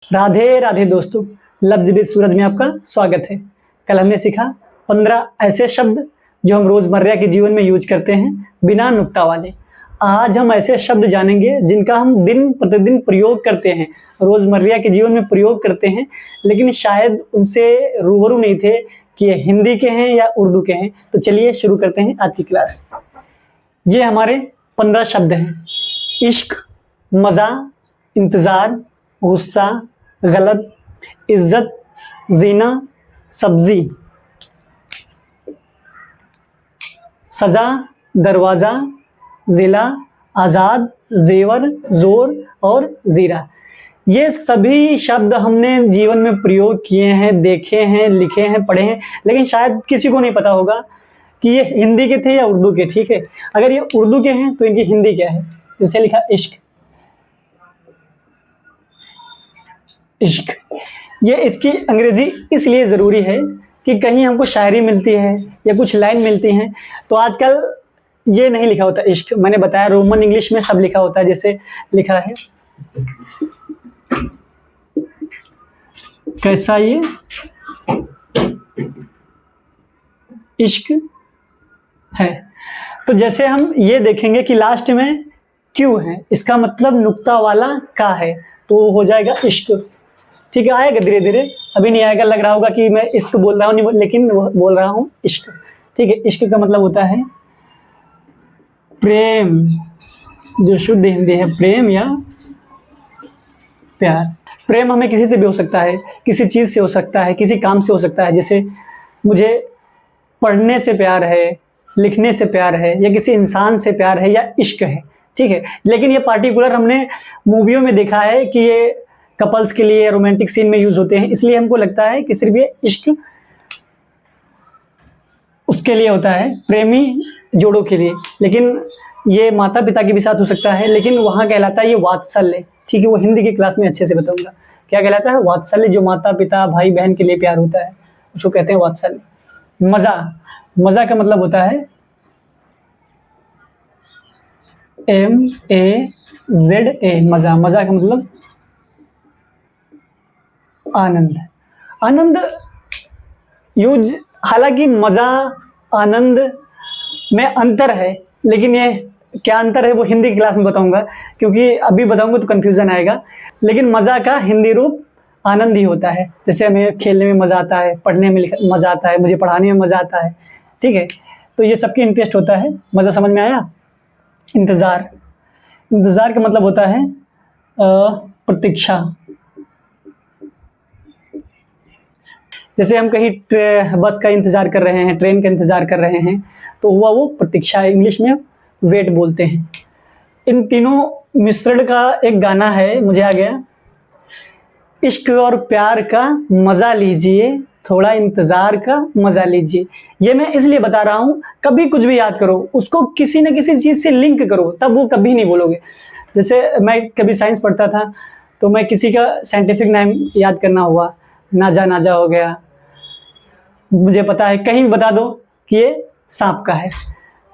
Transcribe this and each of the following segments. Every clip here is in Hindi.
राधे राधे दोस्तों, लफ्ज़ भी सूरज में आपका स्वागत है। कल हमने सीखा 15 ऐसे शब्द जो हम रोज़मर्रा के जीवन में यूज करते हैं बिना नुक्ता वाले। आज हम ऐसे शब्द जानेंगे जिनका हम दिन प्रतिदिन प्रयोग करते हैं, रोज़मर्रा के जीवन में प्रयोग करते हैं, लेकिन शायद उनसे रूबरू नहीं थे कि ये हिंदी के हैं या उर्दू के हैं। तो चलिए शुरू करते हैं आज की क्लास। ये हमारे 15 शब्द हैं। इश्क, मज़ा, इंतज़ार, गुस्सा, गलत, इज्जत, जीना, सब्जी, सजा, दरवाज़ा, ज़िला, आज़ाद, जेवर, जोर और ज़ीरा। ये सभी शब्द हमने जीवन में प्रयोग किए हैं, देखे हैं, लिखे हैं, पढ़े हैं, लेकिन शायद किसी को नहीं पता होगा कि ये हिंदी के थे या उर्दू के। ठीक है, अगर ये उर्दू के हैं तो इनकी हिंदी क्या है? जैसे लिखा इश्क, इश्क। ये इसकी अंग्रेजी इसलिए ज़रूरी है कि कहीं हमको शायरी मिलती है या कुछ लाइन मिलती हैं तो आजकल ये नहीं लिखा होता इश्क। मैंने बताया रोमन इंग्लिश में सब लिखा होता है। जैसे लिखा है कैसा ये इश्क है। तो जैसे हम ये देखेंगे कि लास्ट में क्यों है, इसका मतलब नुक्ता वाला का है, तो हो जाएगा इश्क। ठीक है, आएगा धीरे धीरे, अभी नहीं आएगा। लग रहा होगा कि मैं इश्क बोल रहा हूँ, लेकिन बोल रहा हूँ इश्क। ठीक है, इश्क का मतलब होता है प्रेम, जो शुद्ध हिंदी है प्रेम या प्यार। प्रेम हमें किसी से भी हो सकता है, किसी चीज़ से हो सकता है, किसी काम से हो सकता है। जैसे मुझे पढ़ने से प्यार है, लिखने से प्यार है, या किसी इंसान से प्यार है, या इश्क है। ठीक है, लेकिन ये पार्टिकुलर हमने मूवियों में देखा है कि ये कपल्स के लिए रोमांटिक सीन में यूज होते हैं, इसलिए हमको लगता है कि सिर्फ ये इश्क उसके लिए होता है, प्रेमी जोड़ों के लिए। लेकिन ये माता पिता के भी साथ हो सकता है, लेकिन वहाँ कहलाता है ये वात्सल्य। ठीक है, वो हिंदी की क्लास में अच्छे से बताऊंगा क्या कहलाता है। वात्सल्य जो माता पिता भाई बहन के लिए प्यार होता है उसको कहते हैं वात्सल्य। मज़ा, मज़ा का मतलब होता है MAZA, मज़ा। मज़ा का मतलब आनंद। आनंद यूज, हालांकि मज़ा आनंद में अंतर है, लेकिन ये क्या अंतर है वो हिंदी की क्लास में बताऊंगा, क्योंकि अभी बताऊंगा तो कंफ्यूजन आएगा। लेकिन मज़ा का हिंदी रूप आनंद ही होता है। जैसे हमें खेलने में मज़ा आता है, पढ़ने में मज़ा आता है, मुझे पढ़ाने में मज़ा आता है। ठीक है, तो ये सबकी इंटरेस्ट होता है। मज़ा समझ में आया। इंतज़ार, इंतज़ार का मतलब होता है प्रतीक्षा। जैसे हम कहीं बस का इंतज़ार कर रहे हैं, ट्रेन का इंतज़ार कर रहे हैं, तो हुआ वो प्रतीक्षा। इंग्लिश में वेट बोलते हैं। इन तीनों मिश्रण का एक गाना है, मुझे आ गया। इश्क और प्यार का मज़ा लीजिए, थोड़ा इंतज़ार का मज़ा लीजिए। ये मैं इसलिए बता रहा हूँ, कभी कुछ भी याद करो उसको किसी न किसी चीज़ से लिंक करो, तब वो कभी नहीं बोलोगे। जैसे मैं कभी साइंस पढ़ता था तो मैं किसी का साइंटिफिक नाम याद करना हुआ, नाजा नाजा हो गया, मुझे पता है कहीं भी बता दो कि ये सांप का है,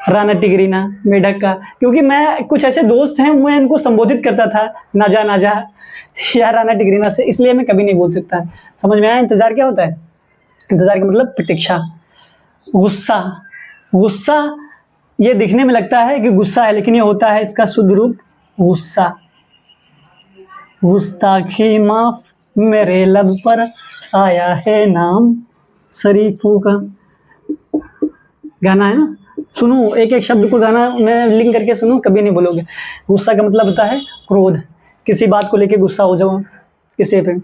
राना टिगरीना मेढक का। क्योंकि मैं कुछ ऐसे दोस्त हैं, मैं इनको संबोधित करता था नाजा नाजा या राना टिगरीना से, इसलिए मैं कभी नहीं बोल सकता। समझ में आया इंतज़ार क्या होता है? इंतज़ार का मतलब प्रतीक्षा। गुस्सा, गुस्सा ये दिखने में लगता है कि गुस्सा है, लेकिन ये होता है इसका शुद्ध रूप गुस्सा। गुस्ताखी माफ मेरे लब पर आया है नाम शरीफों का। गाना है ना, सुनो एक एक शब्द को, गाना में लिंक करके सुनो, कभी नहीं बोलोगे। गुस्सा का मतलब होता है क्रोध, किसी बात को लेके गुस्सा हो जाओ किसी पे,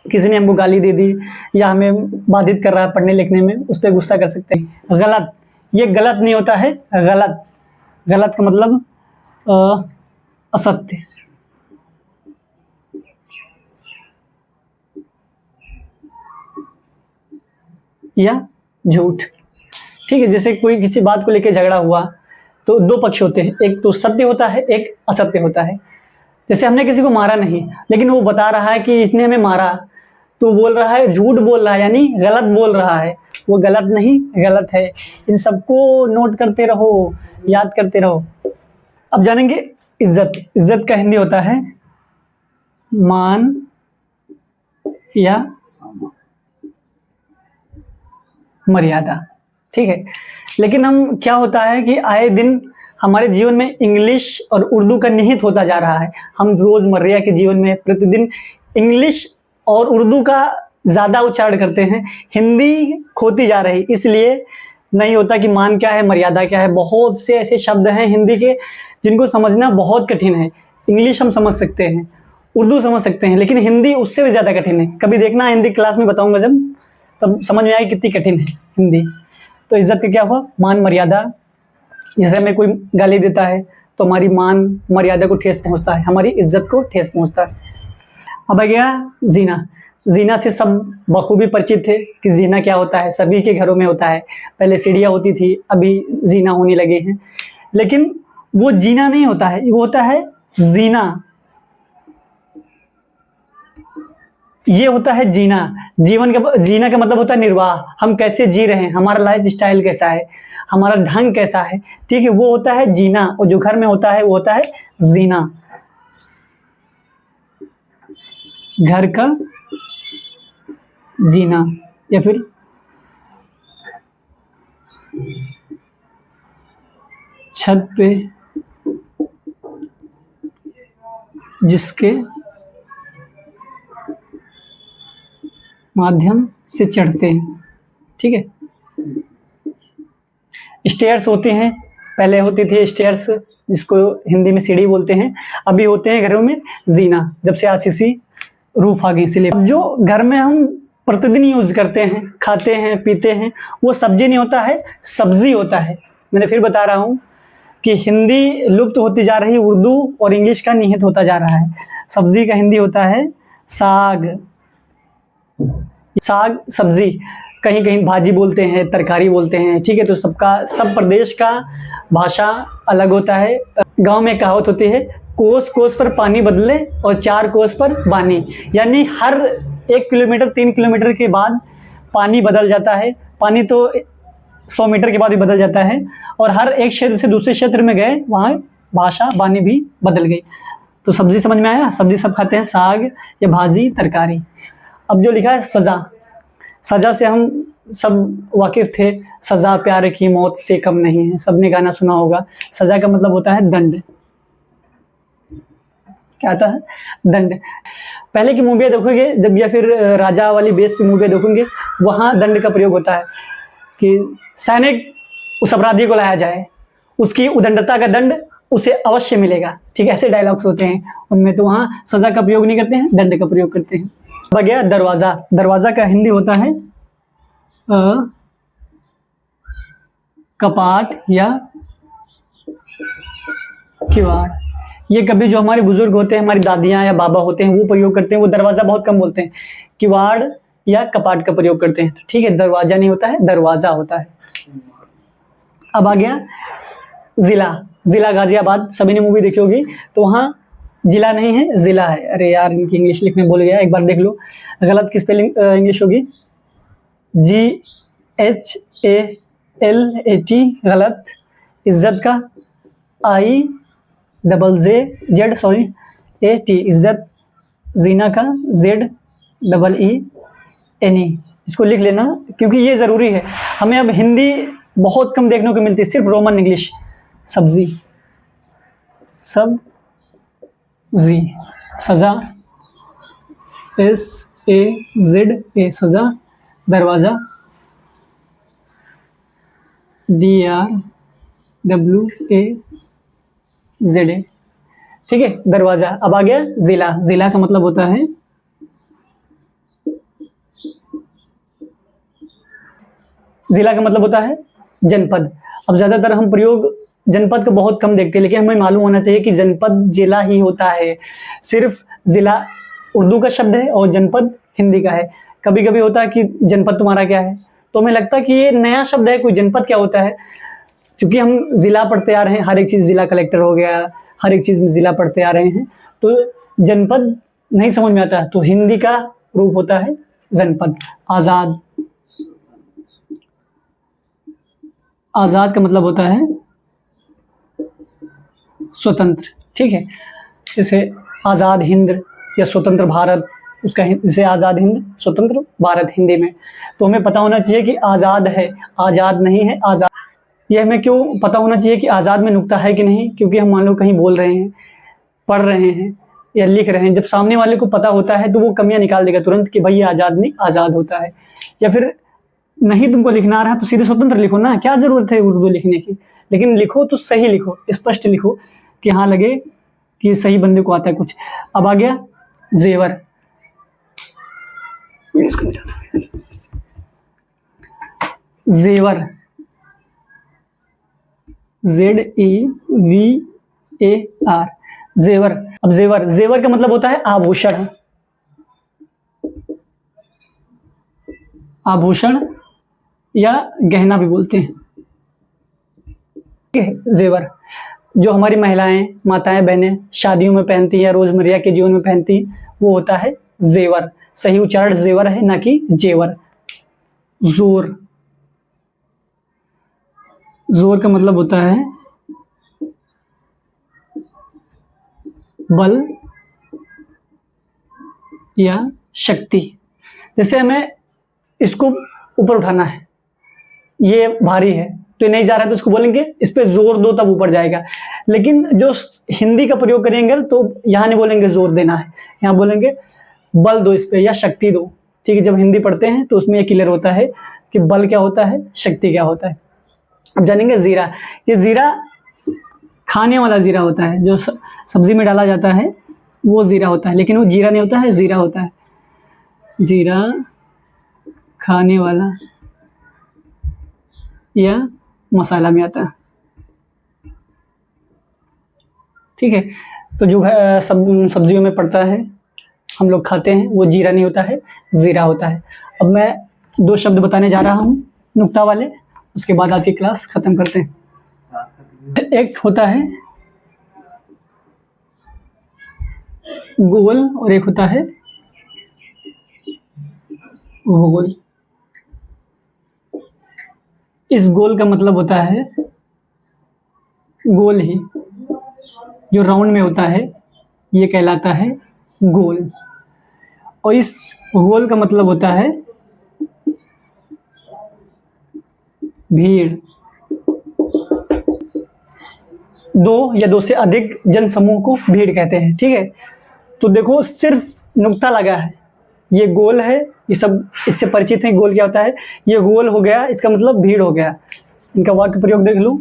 किसी ने हमको गाली दे दी या हमें बाधित कर रहा है पढ़ने लिखने में, उस पर गुस्सा कर सकते हैं। गलत, ये गलत नहीं होता है, गलत। गलत का मतलब असत्य या झूठ। ठीक है, जैसे कोई किसी बात को लेकर झगड़ा हुआ तो दो पक्ष होते हैं, एक तो सत्य होता है, एक असत्य होता है। जैसे हमने किसी को मारा नहीं, लेकिन वो बता रहा है कि इसने हमें मारा, तो बोल रहा है, झूठ बोल रहा है, यानी गलत बोल रहा है। वो गलत नहीं, गलत है। इन सबको नोट करते रहो, याद करते रहो। अब जानेंगे इज्जत। इज्जत का हिंदी होता है मान या मर्यादा। ठीक है, लेकिन हम क्या होता है कि आए दिन हमारे जीवन में इंग्लिश और उर्दू का निहित होता जा रहा है। हम रोजमर्रा के जीवन में प्रतिदिन इंग्लिश और उर्दू का ज़्यादा उच्चारण करते हैं, हिंदी खोती जा रही। इसलिए नहीं होता कि मान क्या है, मर्यादा क्या है। बहुत से ऐसे शब्द हैं हिंदी के जिनको समझना बहुत कठिन है। इंग्लिश हम समझ सकते हैं, उर्दू समझ सकते हैं, लेकिन हिंदी उससे भी ज़्यादा कठिन है। कभी देखना हिंदी क्लास में बताऊंगा जब, तब समझ में आएगी कितनी कठिन है हिंदी। तो इज्जत का क्या हुआ, मान मर्यादा। जैसे हमें कोई गाली देता है तो हमारी मान मर्यादा को ठेस पहुंचता है, हमारी इज्जत को ठेस पहुंचता है। अब आ गया जीना। जीना से सब बखूबी परिचित थे कि जीना क्या होता है, सभी के घरों में होता है। पहले सीढ़ियाँ होती थी, अभी जीना होने लगे हैं, लेकिन वो जीना नहीं होता है, वो होता है जीना। ये होता है जीना। जीना का मतलब होता है निर्वाह, हम कैसे जी रहे हैं, हमारा लाइफ स्टाइल कैसा है, हमारा ढंग कैसा है। ठीक है, वो होता है जीना। और जो घर में होता है वो होता है जीना, घर का जीना। या फिर छत पे जिसके माध्यम से चढ़ते हैं। ठीक है, स्टेयर्स होते हैं, पहले होती थी स्टेयर्स जिसको हिंदी में सीढ़ी बोलते हैं, अभी होते हैं घरों में जीना, जब से आरसीसी रूफ आ गई इसलिए। अब जो घर में हम प्रतिदिन यूज करते हैं, खाते हैं, पीते हैं, वो सब्जी नहीं होता है, सब्जी होता है। मैंने फिर बता रहा हूँ कि हिंदी लुप्त होती जा रही, उर्दू और इंग्लिश का निहित होता जा रहा है। सब्जी का हिंदी होता है साग। साग सब्जी, कहीं कहीं भाजी बोलते हैं, तरकारी बोलते हैं। ठीक है, तो सब प्रदेश का भाषा अलग होता है। गांव में कहावत होती है, कोस कोस पर पानी बदले और 4 कोस पर बानी। यानी हर 1 किलोमीटर 3 किलोमीटर के बाद पानी बदल जाता है। पानी तो 100 मीटर के बाद भी बदल जाता है, और हर एक क्षेत्र से दूसरे क्षेत्र में गए वहाँ भाषा बानी भी बदल गई। तो सब्जी समझ में आया, सब्जी सब खाते हैं, साग या भाजी तरकारी। अब जो लिखा है सजा, सजा से हम सब वाकिफ थे। सजा प्यार की मौत से कम नहीं है, सबने गाना सुना होगा। सजा का मतलब होता है दंड। क्या आता है, दंड। पहले की मूवियाँ देखोगे जब, या फिर राजा वाली बेस की मूवियाँ देखोगे, वहाँ दंड का प्रयोग होता है कि सैनिक उस अपराधी को लाया जाए, उसकी उदंडता का दंड उसे अवश्य मिलेगा। ठीक है, ऐसे डायलॉग्स होते हैं उनमें। तो वहाँ सजा का प्रयोग नहीं करते हैं, दंड का प्रयोग करते हैं। अब गया दरवाजा। दरवाजा का हिंदी होता है कपाट या किवाड़। ये कभी जो हमारे बुजुर्ग होते हैं, हमारी दादियाँ या बाबा होते हैं, वो प्रयोग करते हैं। वो दरवाजा बहुत कम बोलते हैं, किवाड़ या कपाट का प्रयोग करते हैं। ठीक है, दरवाजा नहीं होता है, दरवाजा होता है। अब आ गया जिला। जिला गाजियाबाद, सभी ने मूवी देखी होगी, तो वहाँ जिला नहीं है, जिला है। अरे यार, इनकी इंग्लिश लिखने भूल गया, एक बार देख लो। गलत की स्पेलिंग इंग्लिश होगी GHALAT, गलत। इज्जत का IJZ, सॉरी, AT, इज्जत। जीना का ZEENE। इसको लिख लेना क्योंकि ये ज़रूरी है। हमें अब हिंदी बहुत कम देखने को मिलती है, सिर्फ रोमन इंग्लिश। सब्जी, सब जी। सजा SAZA, सजा। दरवाजा DRWAZA। ठीक है, दरवाजा। अब आ गया जिला। जिला का मतलब होता है जनपद। अब ज्यादातर हम प्रयोग जनपद का बहुत कम देखते हैं, लेकिन हमें मालूम होना चाहिए कि जनपद जिला ही होता है। सिर्फ जिला उर्दू का शब्द है और जनपद हिंदी का है। कभी कभी होता है कि जनपद तुम्हारा क्या है, तो हमें लगता है कि ये नया शब्द है, कोई जनपद क्या होता है। चूंकि हम जिला पढ़ते आ रहे हैं, हर एक चीज़ जिला कलेक्टर हो गया, हर एक चीज़ में जिला पढ़ते आ रहे हैं, तो जनपद नहीं समझ में आता। तो हिंदी का रूप होता है जनपद। आज़ाद, आज़ाद का मतलब होता है स्वतंत्र। ठीक है, जैसे आज़ाद हिंद या स्वतंत्र भारत, उसका जैसे आज़ाद हिंद स्वतंत्र भारत हिंदी में। तो हमें पता होना चाहिए कि आज़ाद है, आज़ाद नहीं है, आज़ाद। ये हमें क्यों पता होना चाहिए कि आज़ाद में नुक्ता है कि नहीं, क्योंकि हम मान लो कहीं बोल रहे हैं, पढ़ रहे हैं या लिख रहे हैं, जब सामने वाले को पता होता है तो वो कमियां निकाल देगा तुरंत कि भाई ये आज़ाद नहीं, आज़ाद होता है। या फिर नहीं तुमको लिखना आ रहा तो सीधे स्वतंत्र लिखो ना, क्या ज़रूरत है उर्दू लिखने की। लेकिन लिखो तो सही लिखो, स्पष्ट लिखो कि हाँ लगे कि सही बंदे को आता है कुछ। अब आ गया जेवर। जेवर, ZEVAR, जेवर। अब जेवर, जेवर का मतलब होता है आभूषण, आभूषण या गहना भी बोलते हैं। ठीक है, जेवर जो हमारी महिलाएं, माताएं, बहनें शादियों में पहनती हैं या रोजमर्रा के जीवन में पहनती हैं, वो होता है जेवर। सही उच्चारण जेवर है, ना कि जेवर। जोर, जोर का मतलब होता है बल या शक्ति। जैसे हमें इसको ऊपर उठाना है, ये भारी है तो ये नहीं जा रहा है, तो इसको बोलेंगे इस पे जोर दो तब ऊपर जाएगा। लेकिन जो हिंदी का प्रयोग करेंगे तो यहाँ नहीं बोलेंगे जोर देना है, यहाँ बोलेंगे बल दो इस पे या शक्ति दो। ठीक है, जब हिंदी पढ़ते हैं तो उसमें ये क्लियर होता है कि बल क्या होता है, शक्ति क्या होता है। अब जानेंगे जीरा। ये जीरा खाने वाला जीरा होता है, जो सब्जी में डाला जाता है वो जीरा होता है, लेकिन वो जीरा नहीं होता है, जीरा होता है। जीरा खाने वाला या मसाला में आता है। ठीक है, तो जो सब्जियों में पड़ता है हम लोग खाते हैं वो जीरा नहीं होता है, जीरा होता है। अब मैं 2 शब्द बताने जा रहा हूँ नुक्ता वाले, उसके बाद आज की क्लास खत्म करते हैं। एक होता है गोल और एक होता है गोल। इस गोल का मतलब होता है गोल ही, जो राउंड में होता है ये कहलाता है गोल। और इस गोल का मतलब होता है भीड़। 2 या 2 से अधिक जन समूह को भीड़ कहते हैं। ठीक है, तो देखो सिर्फ नुक्ता लगा है, ये गोल है, ये सब इससे परिचित हैं गोल क्या होता है। ये गोल हो गया, इसका मतलब भीड़ हो गया। इनका वाक्य प्रयोग देख लूं।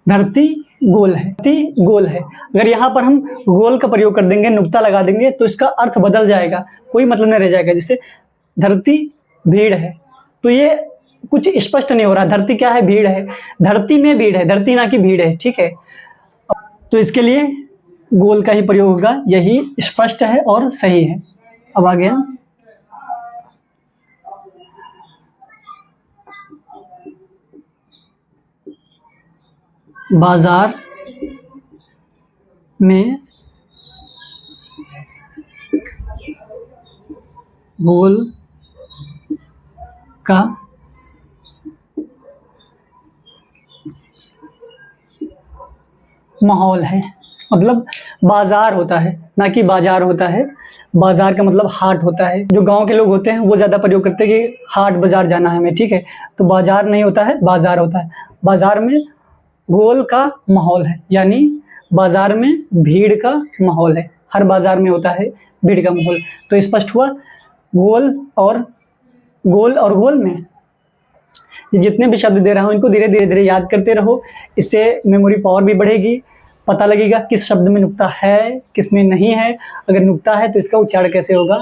धरती गोल है, धरती गोल है। अगर यहाँ पर हम गोल का प्रयोग कर देंगे, नुक्ता लगा देंगे, तो इसका अर्थ बदल जाएगा, कोई मतलब नहीं रह जाएगा। जैसे धरती भीड़ है, तो ये कुछ स्पष्ट नहीं हो रहा। धरती क्या है, भीड़ है, धरती में भीड़ है, धरती ना कि भीड़ है। ठीक है, तो इसके लिए गोल का ही प्रयोग होगा, यही स्पष्ट है और सही है। अब आ गया बाजार में गोल का माहौल है। मतलब बाजार होता है, ना कि बाजार होता है। बाजार का मतलब हाट होता है। जो गांव के लोग होते हैं वो ज़्यादा प्रयोग करते हैं कि हाट बाजार जाना है हमें। ठीक है, तो बाजार नहीं होता है, बाजार होता है। बाजार में गोल का माहौल है, यानी बाजार में भीड़ का माहौल है। हर बाजार में होता है भीड़ का माहौल। तो स्पष्ट हुआ गोल और गोल में ये जितने भी शब्द दे रहा हूँ इनको धीरे धीरे याद करते रहो, इससे मेमोरी पावर भी बढ़ेगी। पता लगेगा किस शब्द में नुक्ता है, किस में नहीं है। अगर नुक्ता है तो इसका उच्चारण कैसे होगा,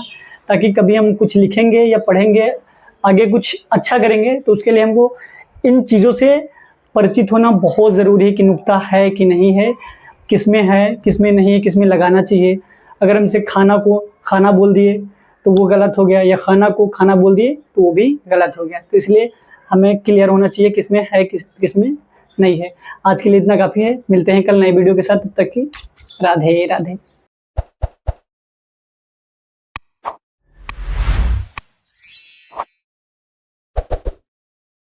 ताकि कभी हम कुछ लिखेंगे या पढ़ेंगे, आगे कुछ अच्छा करेंगे, तो उसके लिए हमको इन चीज़ों से परिचित होना बहुत ज़रूरी है कि नुक्ता है कि नहीं है, किस में है, किस में नहीं है, किस में लगाना चाहिए। अगर हमसे खाना को खाना बोल दिए तो वो गलत हो गया, या खाना को खाना बोल दिए तो वो भी गलत हो गया। तो इसलिए हमें क्लियर होना चाहिए किस में है, किस में नहीं है। आज के लिए इतना काफ़ी है, मिलते हैं कल नए वीडियो के साथ। तब तक की राधे राधे।